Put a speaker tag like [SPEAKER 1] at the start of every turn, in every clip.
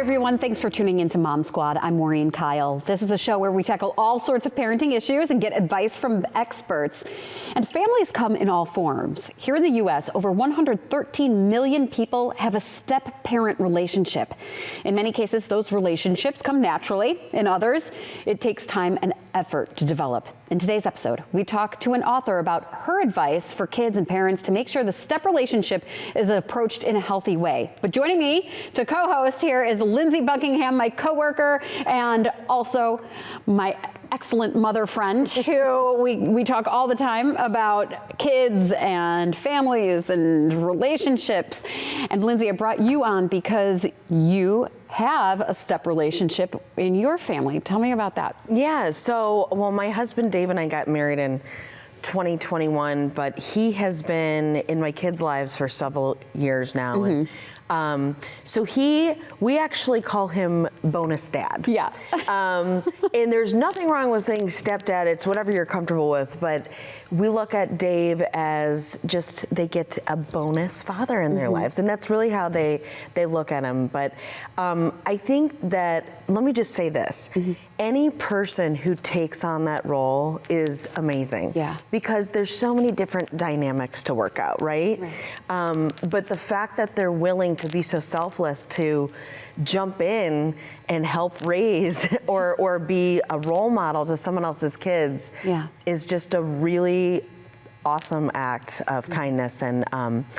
[SPEAKER 1] everyone, thanks for tuning into Mom Squad. I'm Maureen Kyle. This is a show where we tackle all sorts of parenting issues and get advice from experts. And families come in all forms. Here in the U.S., over 113 million people have a step-parent relationship. In many cases, those relationships come naturally. In others, it takes time and effort to develop. In today's episode, we talk to an author about her advice for kids and parents to make sure the step relationship is approached in a healthy way. But joining me to co-host here is Lindsay Buckingham, my coworker, and also my excellent mother friend who we talk all the time about kids and families and relationships. And Lindsay, I brought you on because you have a step relationship in your family. Tell me about that.
[SPEAKER 2] Yeah, so, well, my husband Dave and I got married in 2021, but he has been in my kids' lives for several years now.
[SPEAKER 1] Mm-hmm.
[SPEAKER 2] We actually call him bonus dad.
[SPEAKER 1] Yeah.
[SPEAKER 2] And there's nothing wrong with saying stepdad, it's whatever you're comfortable with, but we look at Dave as just, they get a bonus father in their lives, and that's really how they look at him. But I think that, let me just say this, any person who takes on that role is amazing.
[SPEAKER 1] Yeah.
[SPEAKER 2] Because there's so many different dynamics to work out, right? But the fact that they're willing to be so selfless to jump in and help raise or be a role model to someone else's kids is just a really awesome act of kindness. And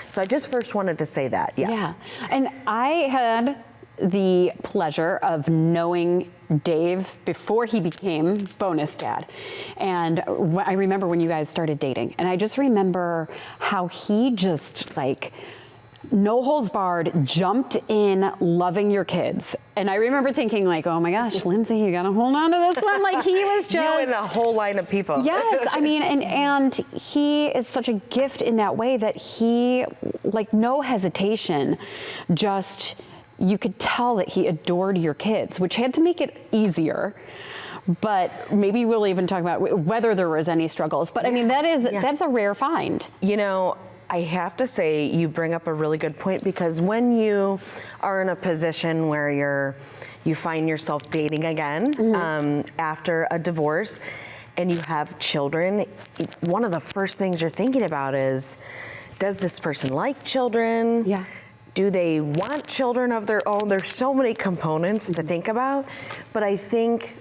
[SPEAKER 2] so I just first wanted to say that, yes.
[SPEAKER 1] Yeah, and I had the pleasure of knowing Dave before he became bonus dad. And I remember when you guys started dating, and I just remember how he just like, no holds barred, jumped in loving your kids. And I remember thinking like, oh my gosh, Lindsay, you gotta hold on to this one. Like he was just—
[SPEAKER 2] You and a whole line of people.
[SPEAKER 1] Yes, I mean, and he is such a gift in that way that he, like no hesitation, just, you could tell that he adored your kids, which had to make it easier. But maybe we'll even talk about whether there was any struggles. But I mean, that's a rare find.
[SPEAKER 2] You know, I have to say, you bring up a really good point, because when you are in a position where you find yourself dating again after a divorce and you have children, one of the first things you're thinking about is, does this person like children?
[SPEAKER 1] Yeah.
[SPEAKER 2] Do they want children of their own? There's so many components to think about, but I think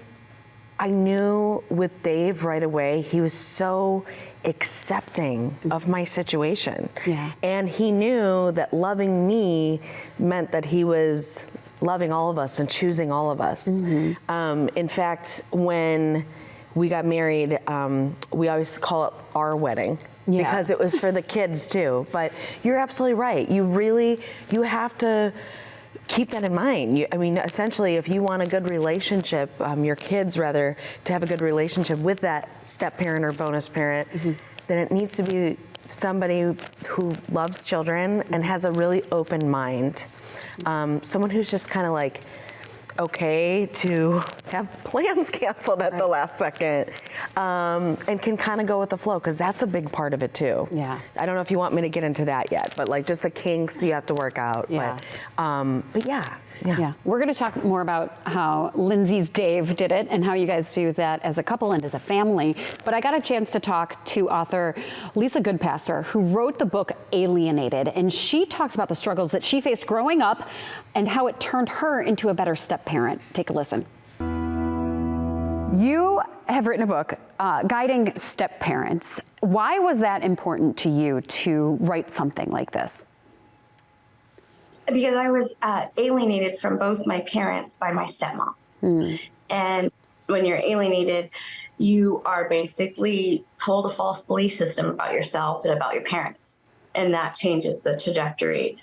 [SPEAKER 2] I knew with Dave right away, he was so accepting of my situation.
[SPEAKER 1] Yeah.
[SPEAKER 2] And he knew that loving me meant that he was loving all of us and choosing all of us. In fact, when we got married, we always call it our wedding.
[SPEAKER 1] Yeah.
[SPEAKER 2] Because it was for the kids too. But you're absolutely right. You have to keep that in mind. I mean, essentially, if you want a good relationship, your kids rather, to have a good relationship with that step parent or bonus parent, then it needs to be somebody who loves children and has a really open mind. Someone who's just kind of like, okay to have plans canceled at the last second, and can kind of go with the flow, because that's a big part of it too.
[SPEAKER 1] Yeah.
[SPEAKER 2] I don't know if you want me to get into that yet, but like just the kinks you have to work out.
[SPEAKER 1] Yeah.
[SPEAKER 2] But yeah.
[SPEAKER 1] We're going to talk more about how Lindsay's Dave did it and how you guys do that as a couple and as a family. But I got a chance to talk to author Lisa Goodpaster, who wrote the book Alienated, and she talks about the struggles that she faced growing up and how it turned her into a better step-parent. Take a listen. You have written a book, Guiding Step-Parents. Why was that important to you to write something like this?
[SPEAKER 3] Because I was alienated from both my parents by my stepmom. And when you're alienated, you are basically told a false belief system about yourself and about your parents. And that changes the trajectory,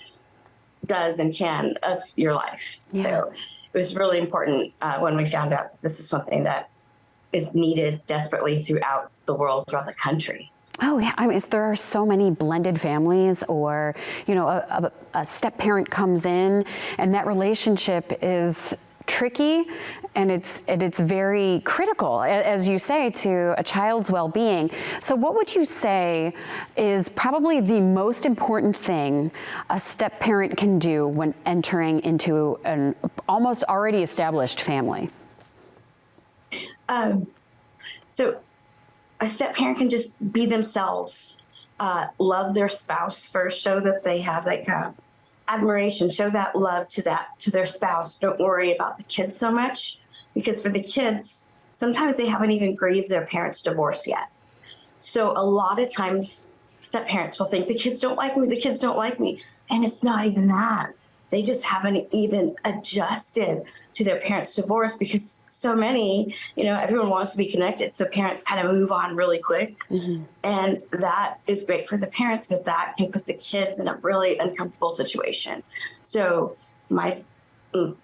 [SPEAKER 3] does and can, of your life.
[SPEAKER 1] Yeah.
[SPEAKER 3] So it was really important when we found out this is something that is needed desperately throughout the world, throughout the country.
[SPEAKER 1] Oh yeah, I mean, there are so many blended families, or, you know, a step parent comes in and that relationship is tricky, and it's very critical, as you say, to a child's well-being. So what would you say is probably the most important thing a step-parent can do when entering into an almost already established family?
[SPEAKER 3] So a step-parent can just be themselves, love their spouse first, show that they have like admiration, show that love to their spouse. Don't worry about the kids so much, because for the kids, sometimes they haven't even grieved their parents' divorce yet. So a lot of times step parents will think the kids don't like me, the kids don't like me. And it's not even that. They just haven't even adjusted to their parents' divorce, because so many, everyone wants to be connected. So parents kind of move on really quick. Mm-hmm. And that is great for the parents, but that can put the kids in a really uncomfortable situation. So my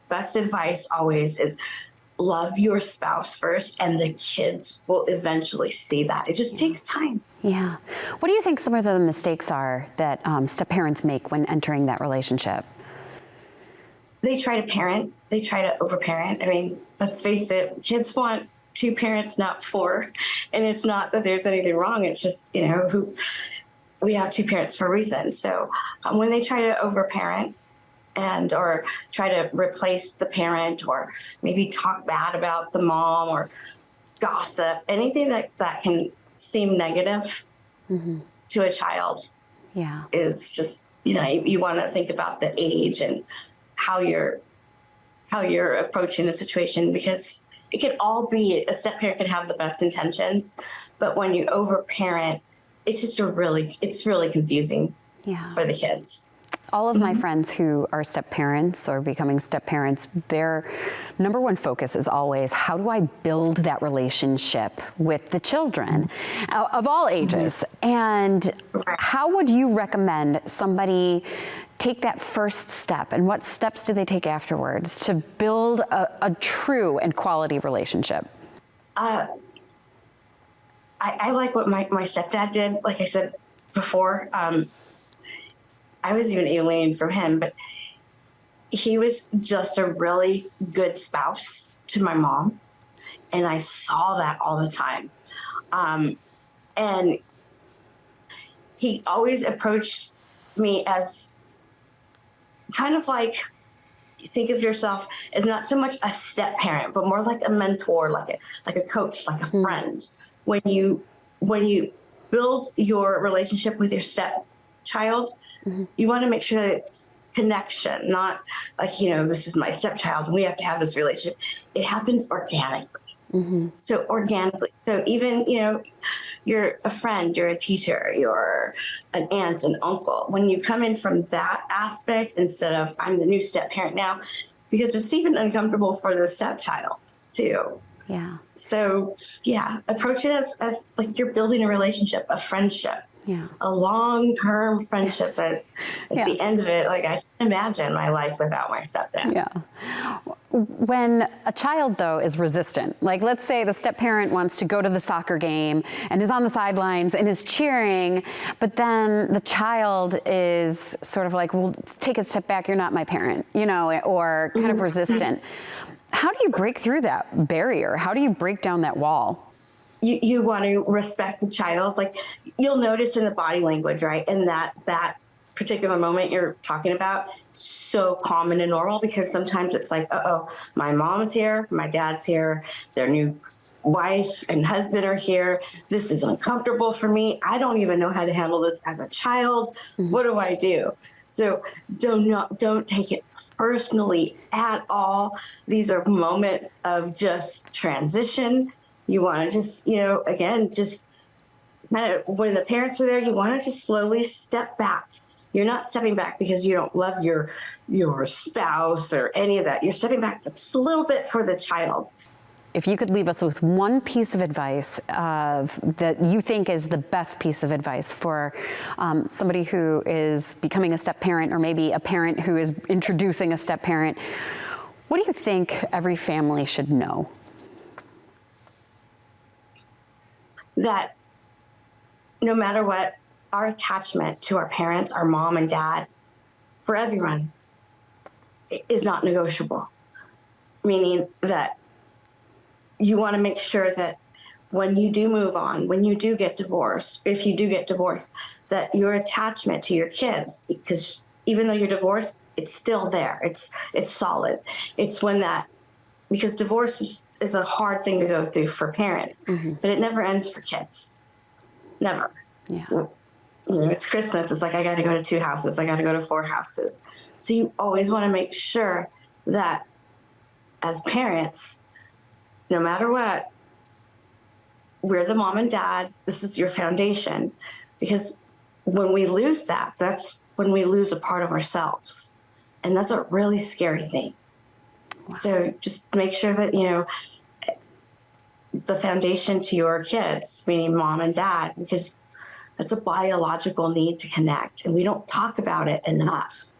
[SPEAKER 3] best advice always is love your spouse first, and the kids will eventually see that. It just takes time.
[SPEAKER 1] Yeah. What do you think some of the mistakes are that step parents make when entering that relationship?
[SPEAKER 3] They try to parent. They try to overparent. I mean, let's face it, kids want 2 parents, not 4. And it's not that there's anything wrong. It's just, we have 2 parents for a reason. So when they try to overparent or try to replace the parent, or maybe talk bad about the mom, or gossip, anything that can seem negative mm-hmm. to a child is just, you want to think about the age and how you're approaching the situation, because it can all be, a step parent can have the best intentions, but when you overparent, it's just it's really confusing for the kids.
[SPEAKER 1] All of my friends who are step parents or becoming step parents, their number one focus is always, how do I build that relationship with the children of all ages? And how would you recommend somebody take that first step, and what steps do they take afterwards to build a true and quality relationship?
[SPEAKER 3] I like what my stepdad did. Like I said before, I was even alienated from him, but he was just a really good spouse to my mom. And I saw that all the time. And he always approached me as kind of like, think of yourself as not so much a step parent, but more like a mentor, like a coach, like a friend. When you build your relationship with your stepchild, you want to make sure that it's connection, not like, this is my stepchild and we have to have this relationship. It happens organically. Mm-hmm. So organically. So even, you're a friend, you're a teacher, you're an aunt, an uncle. When you come in from that aspect, instead of I'm the new step parent now, because it's even uncomfortable for the stepchild too. Yeah. So approach it as like you're building a relationship, a friendship. Yeah. A long-term friendship that at the end of it, like I can't imagine my life without my stepdad.
[SPEAKER 1] Yeah. When a child, though, is resistant, like let's say the step-parent wants to go to the soccer game and is on the sidelines and is cheering, but then the child is sort of like, well, take a step back, you're not my parent, or kind of resistant. How do you break through that barrier? How do you break down that wall?
[SPEAKER 3] You want to respect the child. Like you'll notice in the body language, right? And that particular moment you're talking about, so common and normal, because sometimes it's like, my mom's here, my dad's here, their new wife and husband are here. This is uncomfortable for me. I don't even know how to handle this as a child. Mm-hmm. What do I do? So don't take it personally at all. These are moments of just transition. You want to just, again, just kind of when the parents are there, you want to just slowly step back. You're not stepping back because you don't love your spouse or any of that. You're stepping back just a little bit for the child.
[SPEAKER 1] If you could leave us with one piece of advice that you think is the best piece of advice for somebody who is becoming a step parent, or maybe a parent who is introducing a step parent, what do you think every family should know?
[SPEAKER 3] That no matter what, our attachment to our parents, our mom and dad, for everyone, is not negotiable. meaning that you want to make sure that when you do move on, when you do get divorced, if you do get divorced, that your attachment to your kids, because even though you're divorced, it's still there. It's solid. It's when that, because divorce is a hard thing to go through for parents, but it never ends for kids. Never.
[SPEAKER 1] Yeah.
[SPEAKER 3] You know, it's Christmas. It's like, I got to go to 2 houses. I got to go to 4 houses. So you always want to make sure that as parents, no matter what, we're the mom and dad. This is your foundation. Because when we lose that, that's when we lose a part of ourselves. And that's a really scary thing. Wow. So just make sure that, you know, the foundation to your kids, meaning mom and dad, because that's a biological need to connect. And we don't talk about it enough.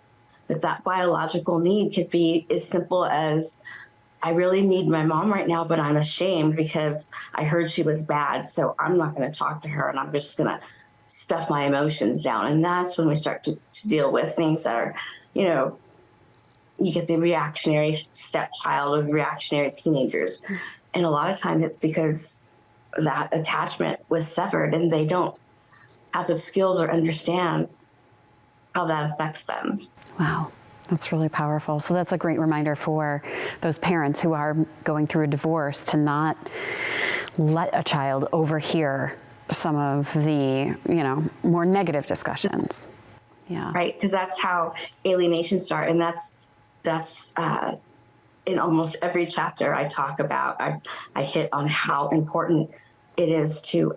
[SPEAKER 3] But that biological need could be as simple as, I really need my mom right now, but I'm ashamed because I heard she was bad. So I'm not going to talk to her, and I'm just going to stuff my emotions down. And that's when we start to deal with things that are, you know, you get the reactionary stepchild or reactionary teenagers. And a lot of times it's because that attachment was severed and they don't have the skills or understand how that affects them.
[SPEAKER 1] Wow. That's really powerful. So that's a great reminder for those parents who are going through a divorce to not let a child overhear some of the, you know, more negative discussions. Yeah.
[SPEAKER 3] Right. Because that's how alienation starts. And that's in almost every chapter I talk about, I hit on how important it is to,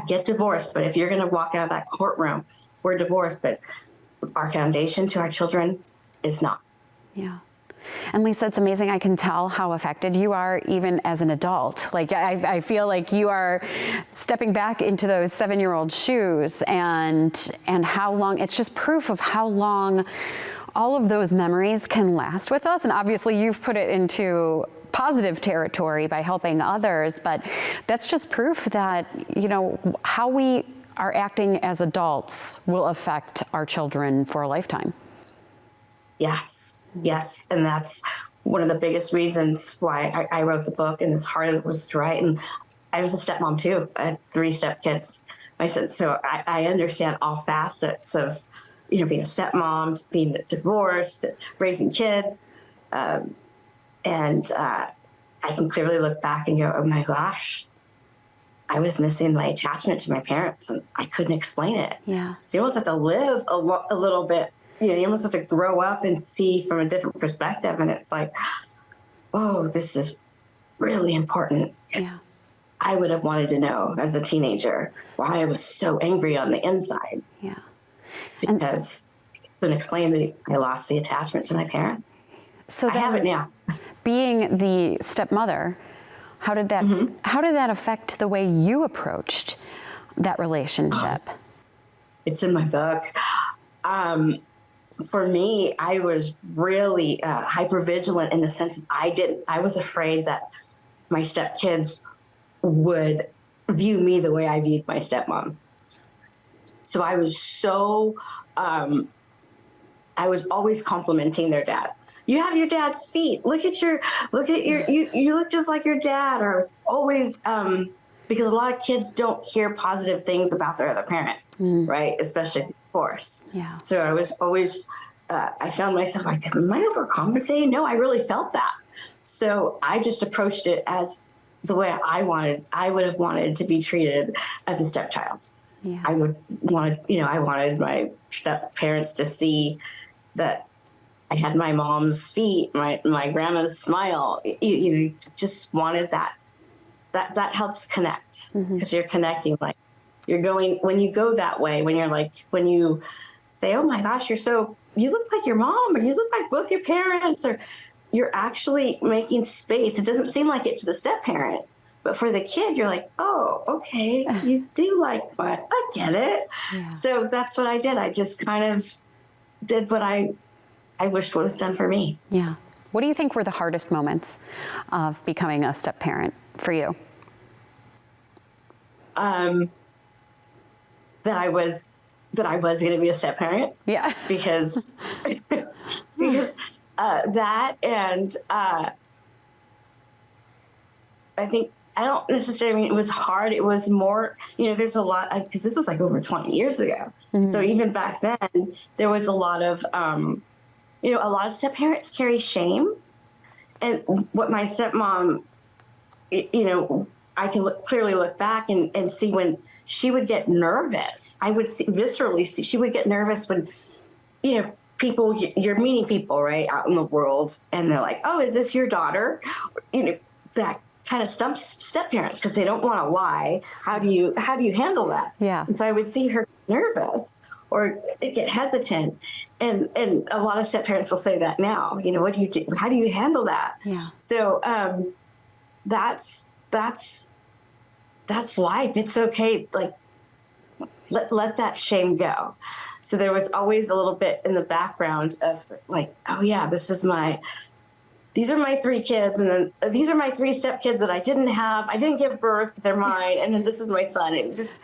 [SPEAKER 3] get divorced. But if you're going to walk out of that courtroom, we're divorced, but our foundation to our children is not.
[SPEAKER 1] Yeah. And Lisa, it's amazing. I can tell how affected you are even as an adult. Like, I feel like you are stepping back into those 7-year-old shoes and how long, it's just proof of how long all of those memories can last with us. And obviously you've put it into positive territory by helping others, but that's just proof that, you know, how we are acting as adults will affect our children for a lifetime.
[SPEAKER 3] Yes. Yes. And that's one of the biggest reasons why I wrote the book, and as hard as it was to write. And I was a stepmom too. I had 3 stepkids. So I understand all facets of, you know, being a stepmom, being divorced, raising kids. And I can clearly look back and go, oh my gosh, I was missing my attachment to my parents and I couldn't explain it.
[SPEAKER 1] Yeah.
[SPEAKER 3] So you almost have to live a little bit, you know, you almost have to grow up and see from a different perspective. And it's like, oh, this is really important.
[SPEAKER 1] Yeah.
[SPEAKER 3] I would have wanted to know as a teenager why I was so angry on the inside.
[SPEAKER 1] Yeah.
[SPEAKER 3] It's because I couldn't explain that I lost the attachment to my parents.
[SPEAKER 1] So
[SPEAKER 3] I have it now.
[SPEAKER 1] Being the stepmother, how did that affect the way you approached that relationship?
[SPEAKER 3] It's in my book. For me, I was really hypervigilant in the sense that I was afraid that my stepkids would view me the way I viewed my stepmom. So I was I was always complimenting their dad. You have your dad's feet. Look at your, you look just like your dad. Or I was always, because a lot of kids don't hear positive things about their other parent, right? Especially divorce.
[SPEAKER 1] Yeah.
[SPEAKER 3] So I was always, I found myself like, am I overcompensating? No, I really felt that. So I just approached it as the way I would have wanted to be treated as a stepchild.
[SPEAKER 1] Yeah.
[SPEAKER 3] I wanted my step parents to see that I had my mom's feet, my grandma's smile. You just wanted that helps connect, because you're connecting, like you're going, when you go that way, when you're like, when you say, oh my gosh, you look like your mom, or you look like both your parents, or you're actually making space. It doesn't seem like it to the step parent, but for the kid, you're like, oh, okay, you do like what? I get it. Yeah. So that's what I did. I just kind of did what I wished was done for me.
[SPEAKER 1] Yeah. What do you think were the hardest moments of becoming a step parent for you?
[SPEAKER 3] That I was going to be a step parent.
[SPEAKER 1] Yeah.
[SPEAKER 3] Because that and I think I don't necessarily mean it was hard. It was more, there's a lot, because this was like over 20 years ago. So even back then, there was a lot of, a lot of step parents carry shame. And what my stepmom, I can clearly look back and see when she would get nervous. I would viscerally see she would get nervous when, people, you're meeting people, right, out in the world, and they're like, oh, is this your daughter? That kind of stumps step parents because they don't want to lie. How do you handle that?
[SPEAKER 1] Yeah.
[SPEAKER 3] And so I would see her nervous or get hesitant. And a lot of step parents will say that now, what do you do? How do you handle that?
[SPEAKER 1] Yeah.
[SPEAKER 3] So that's life. It's okay. Like, let that shame go. So there was always a little bit in the background of like, oh yeah, these are my 3 kids, and then these are my 3 stepkids that I didn't have. I didn't give birth, but they're mine. And then this is my son. And you just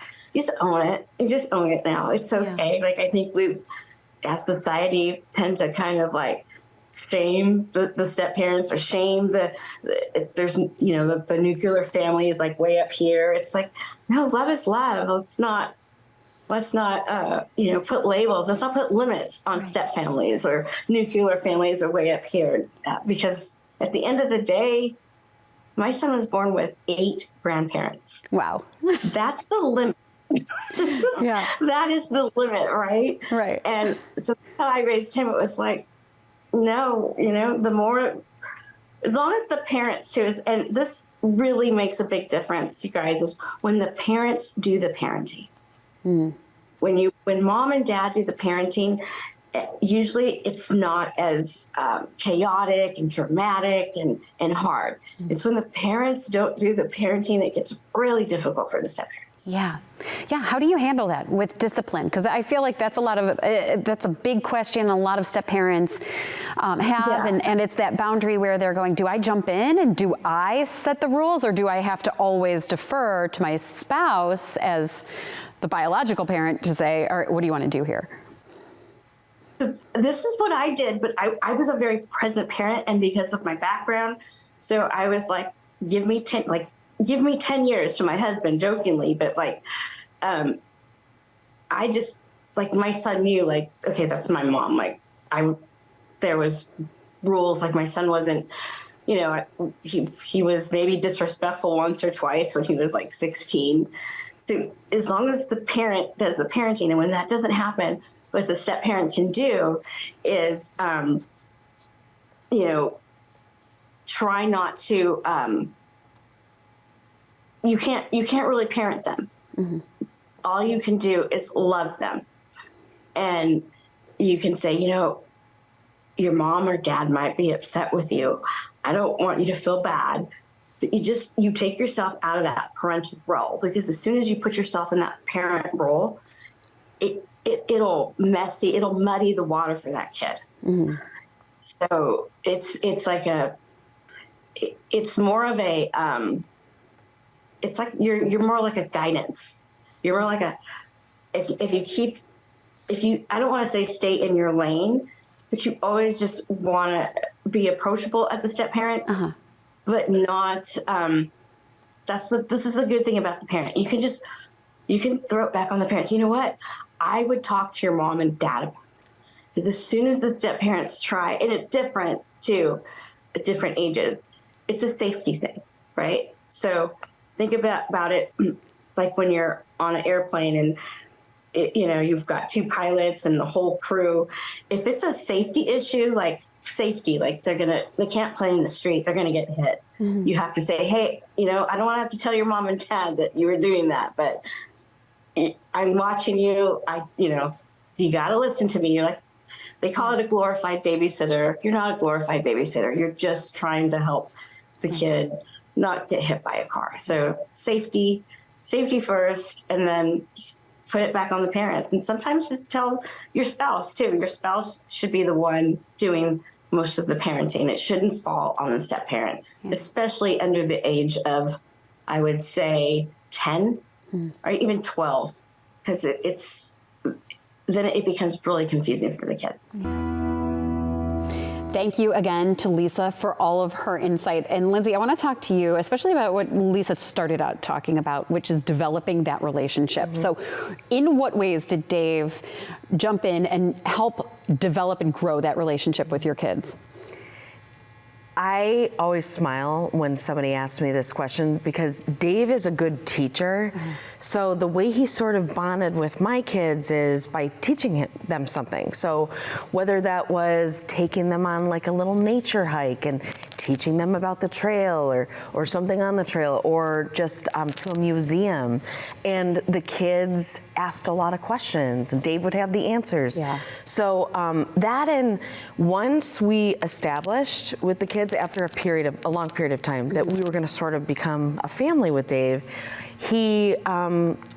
[SPEAKER 3] own it. You just own it now. It's okay. Yeah. Like, I think we've, as society, tend to kind of like shame the step parents or shame there's, the nuclear family is like way up here. It's like, no, love is love. Let's not put labels. Let's not put limits on step families or nuclear families are way up here. Because at the end of the day, my son was born with 8 grandparents.
[SPEAKER 1] Wow. That's
[SPEAKER 3] the limit. Yeah. That is the limit, right?
[SPEAKER 1] Right.
[SPEAKER 3] And so that's how I raised him. It was like, no, the more, as long as the parents choose, and this really makes a big difference, you guys, is when the parents do the parenting. Mm. When mom and dad do the parenting, usually it's not as chaotic and dramatic and hard. Mm. It's when the parents don't do the parenting that gets really difficult for the step parents.
[SPEAKER 1] Yeah. Yeah. How do you handle that with discipline? Because I feel like that's that's a big question a lot of step parents have. Yeah. And it's that boundary where they're going, do I jump in and do I set the rules, or do I have to always defer to my spouse as the biological parent to say, all right, what do you want to do here?
[SPEAKER 3] So this is what I did, but I was a very present parent, and because of my background, so I was like, give me 10 years to my husband, jokingly, but like, I just, like, my son knew, like, okay, that's my mom. Like, there was rules, like my son wasn't, he was maybe disrespectful once or twice when he was like 16. So as long as the parent does the parenting, and when that doesn't happen, what the step parent can do is, try not to, you can't really parent them. Mm-hmm. All you can do is love them. And you can say, your mom or dad might be upset with you. I don't want you to feel bad. But you take yourself out of that parental role, because as soon as you put yourself in that parent role, it'll muddy the water for that kid. Mm-hmm. So it's like it's more of a, it's like you're more like a guidance. You're more like I don't want to say stay in your lane, but you always just want to be approachable as a step parent. Uh-huh. But not, this is the good thing about the parent. You can throw it back on the parents. You know what? I would talk to your mom and dad about it. Because as soon as the step parents try, and it's different too, at different ages, it's a safety thing, right? So think about it like when you're on an airplane and you've got 2 pilots and the whole crew. If it's a safety issue, like they can't play in the street, they're gonna get hit. Mm-hmm. You have to say, hey, I don't want to have to tell your mom and dad that you were doing that, but I'm watching you. You got to listen to me. You're like, they call it a glorified babysitter. You're not a glorified babysitter. You're just trying to help the kid not get hit by a car. So safety first, and then just put it back on the parents. And sometimes just tell your spouse too. Your spouse should be the one doing most of the parenting. It shouldn't fall on the step parent, especially under the age of, I would say, 10 or even 12, because then it becomes really confusing for the kid.
[SPEAKER 1] Thank you again to Lisa for all of her insight. And Lindsay, I want to talk to you, especially about what Lisa started out talking about, which is developing that relationship. So in what ways did Dave jump in and help develop and grow that relationship with your kids?
[SPEAKER 2] I always smile when somebody asks me this question because Dave is a good teacher. So the way he sort of bonded with my kids is by teaching them something. So whether that was taking them on like a little nature hike and teaching them about the trail or something on the trail, or just to a museum. And the kids asked a lot of questions and Dave would have the answers.
[SPEAKER 1] Yeah.
[SPEAKER 2] So that, and once we established with the kids after a long period of time that we were going to sort of become a family with Dave, he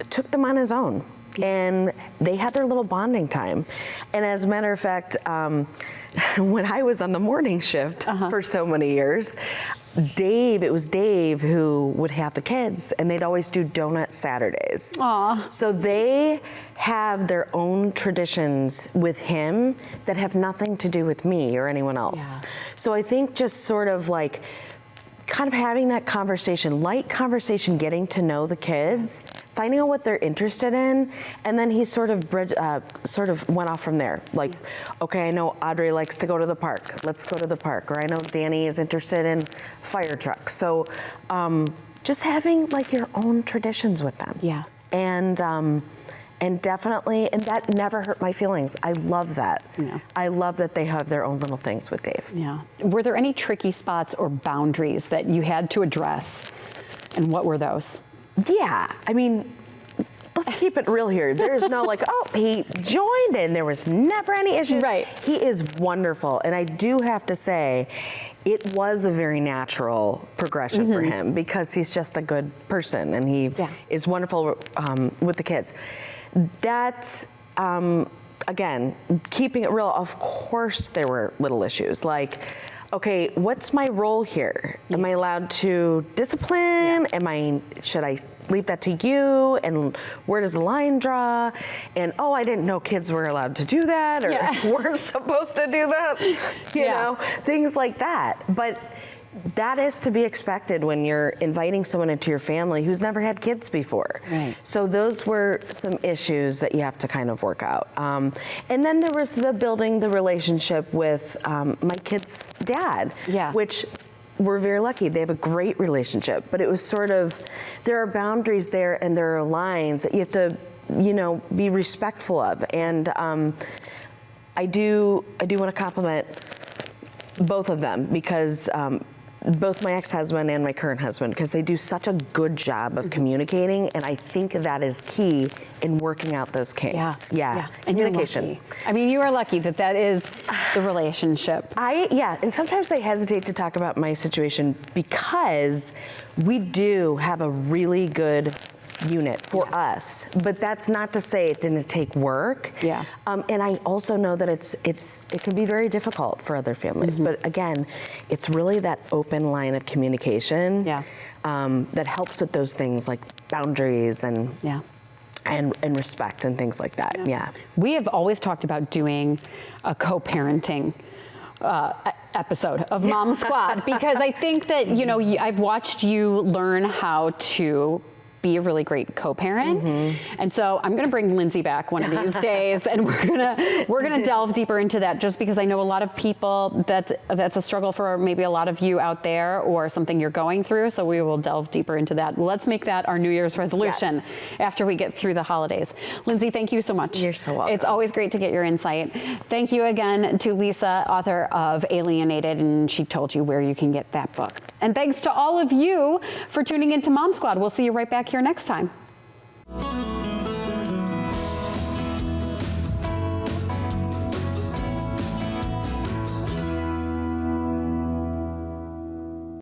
[SPEAKER 2] took them on his own. And they had their little bonding time. And as a matter of fact, when I was on the morning shift for so many years, it was Dave who would have the kids, and they'd always do donut Saturdays.
[SPEAKER 1] Aww.
[SPEAKER 2] So they have their own traditions with him that have nothing to do with me or anyone else.
[SPEAKER 1] Yeah.
[SPEAKER 2] So I think just sort of like kind of having that conversation, light conversation, getting to know the kids, finding out what they're interested in, and then he sort of went off from there. Like, okay, I know Audrey likes to go to the park. Let's go to the park. Or I know Danny is interested in fire trucks. So just having like your own traditions with them.
[SPEAKER 1] Yeah.
[SPEAKER 2] And definitely, and that never hurt my feelings. I love that.
[SPEAKER 1] Yeah.
[SPEAKER 2] I love that they have their own little things with Dave.
[SPEAKER 1] Yeah. Were there any tricky spots or boundaries that you had to address? And what were those?
[SPEAKER 2] Yeah, I mean, let's keep it real here. There's no like, oh, he joined in. There was never any issues.
[SPEAKER 1] Right.
[SPEAKER 2] He is wonderful. And I do have to say, it was a very natural progression for him because he's just a good person and he is wonderful with the kids. That, again, keeping it real, of course there were little issues. Like, okay, what's my role here? Am I allowed to discipline? Should I leave that to you? And where does the line draw? And oh, I didn't know kids were allowed to do that or weren't supposed to do that. You know, things like that. But that is to be expected when you're inviting someone into your family who's never had kids before.
[SPEAKER 1] Right.
[SPEAKER 2] So those were some issues that you have to kind of work out. And then there was the building the relationship with my kid's dad, which we're very lucky. They have a great relationship, but it was sort of, there are boundaries there and there are lines that you have to, you know, be respectful of. And I do want to compliment both of them because both my ex-husband and my current husband, because they do such a good job of communicating, and I think that is key in working out those kinks.
[SPEAKER 1] And
[SPEAKER 2] communication.
[SPEAKER 1] I mean, you are lucky that that is the relationship.
[SPEAKER 2] And sometimes I hesitate to talk about my situation because we do have a really good unit for us, but that's not to say it didn't take work. And I also know that it can be very difficult for other families. But again, it's really that open line of communication that helps with those things like boundaries and respect and things like that.
[SPEAKER 1] We have always talked about doing a co-parenting episode of Mom Squad because I think that, you know, I've watched you learn how to be a really great co-parent. And so I'm going to bring Lindsay back one of these days and we're going to delve deeper into that, just because I know a lot of people that's a struggle for maybe a lot of you out there or something you're going through. So we will delve deeper into that. Let's make that our New Year's resolution after we get through the holidays. Lindsay, thank you so much.
[SPEAKER 2] You're so welcome.
[SPEAKER 1] It's always great to get your insight. Thank you again to Lisa, author of Alienated, and she told you where you can get that book. And thanks to all of you for tuning into Mom Squad. We'll see you right back here next time.